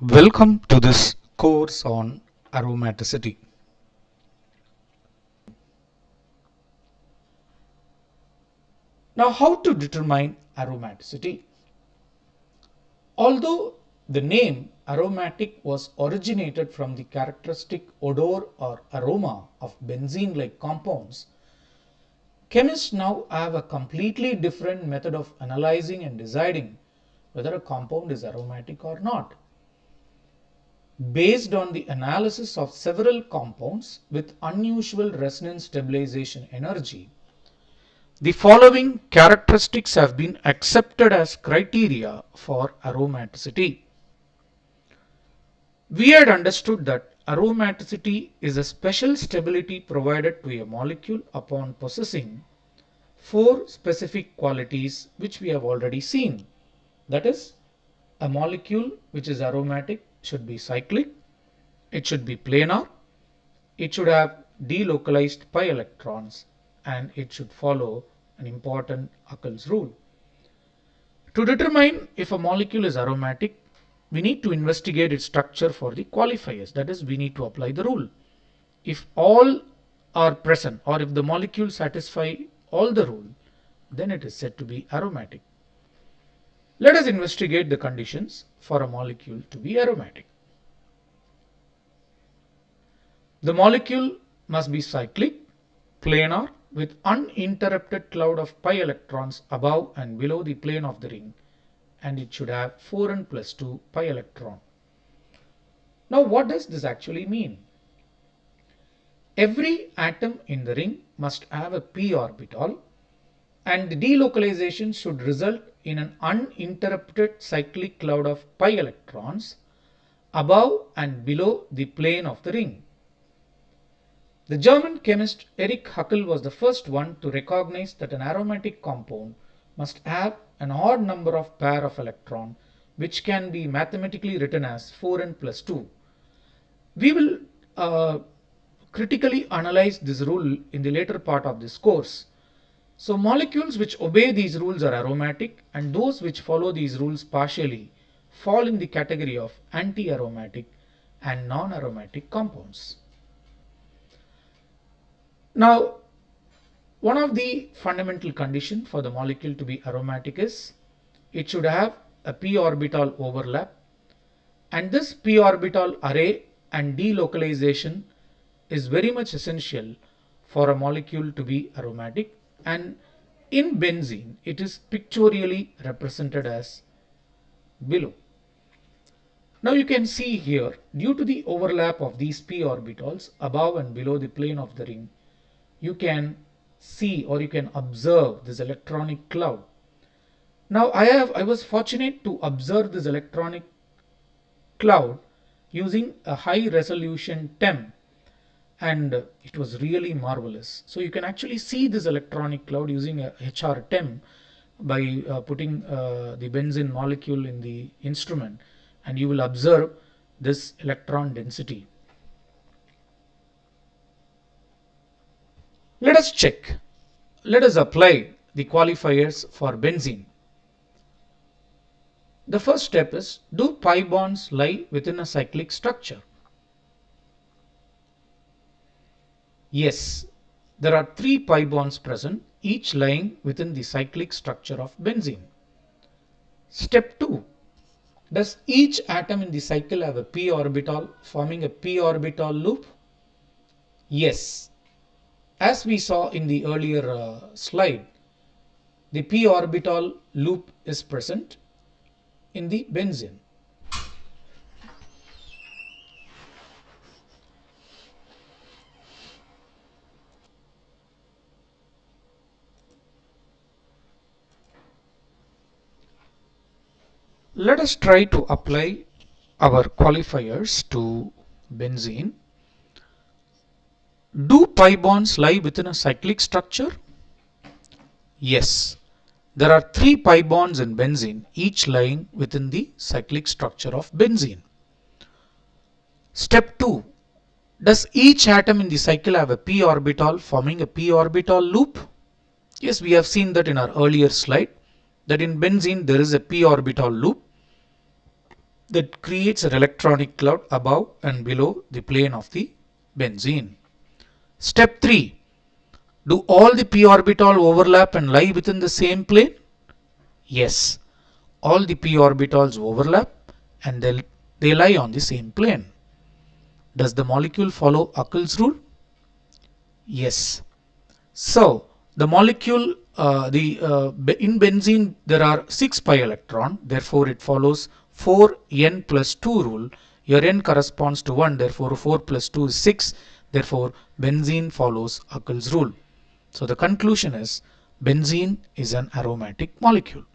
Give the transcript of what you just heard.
Welcome to this course on aromaticity. Now, how to determine aromaticity? Although the name aromatic was originated from the characteristic odor or aroma of benzene-like compounds, chemists now have a completely different method of analyzing and deciding whether a compound is aromatic or not. Based on the analysis of several compounds with unusual resonance stabilization energy, the following characteristics have been accepted as criteria for aromaticity. We had understood that aromaticity is a special stability provided to a molecule upon possessing four specific qualities which we have already seen. That is, a molecule which is aromatic should be cyclic, it should be planar, it should have delocalized pi electrons, and it should follow an important Huckel's rule. To determine if a molecule is aromatic, we need to investigate its structure for the qualifiers. That is, we need to apply the rule. If all are present, or if the molecule satisfy all the rule, then it is said to be aromatic. Let us investigate the conditions for a molecule to be aromatic. The molecule must be cyclic, planar, with uninterrupted cloud of pi electrons above and below the plane of the ring, and it should have 4n plus 2 pi electron. Now, what does this actually mean? Every atom in the ring must have a p orbital, and the delocalization should result in an uninterrupted cyclic cloud of pi electrons above and below the plane of the ring. The German chemist Erich Huckel was the first one to recognize that an aromatic compound must have an odd number of pair of electron, which can be mathematically written as 4n plus 2. We will critically analyze this rule in the later part of this course. So molecules which obey these rules are aromatic, and those which follow these rules partially fall in the category of anti-aromatic and non-aromatic compounds. Now, one of the fundamental conditions for the molecule to be aromatic is it should have a p orbital overlap, and this p orbital array and delocalization is very much essential for a molecule to be aromatic, and in benzene it is pictorially represented as below. Now you can see here, due to the overlap of these p orbitals above and below the plane of the ring, you can see or you can observe this electronic cloud. Now I was fortunate to observe this electronic cloud using a high resolution TEM, and it was really marvelous. So you can actually see this electronic cloud using a HR TEM by putting the benzene molecule in the instrument, and you will observe this electron density. Let us check. Let us apply the qualifiers for benzene. The first step is, do pi bonds lie within a cyclic structure? Yes, there are 3 pi bonds present, each lying within the cyclic structure of benzene. Step 2. Does each atom in the cycle have a p orbital forming a p orbital loop? Yes. As we saw in the earlier slide, the p orbital loop is present in the benzene. Let us try to apply our qualifiers to benzene. Do pi bonds lie within a cyclic structure? Yes. There are 3 pi bonds in benzene, each lying within the cyclic structure of benzene. Step 2. Does each atom in the cycle have a p orbital forming a p orbital loop? Yes, we have seen that in our earlier slide, that in benzene there is a p orbital loop. that creates an electronic cloud above and below the plane of the benzene. Step 3. Do all the p orbital overlap and lie within the same plane? Yes, all the p orbitals overlap and they lie on the same plane. Does the molecule follow Huckel's rule? Yes. So the molecule, in benzene there are 6 pi electron, therefore it follows 4n plus 2 rule. Your n corresponds to 1, therefore 4 plus 2 is 6, therefore benzene follows Huckel's rule. So the conclusion is benzene is an aromatic molecule.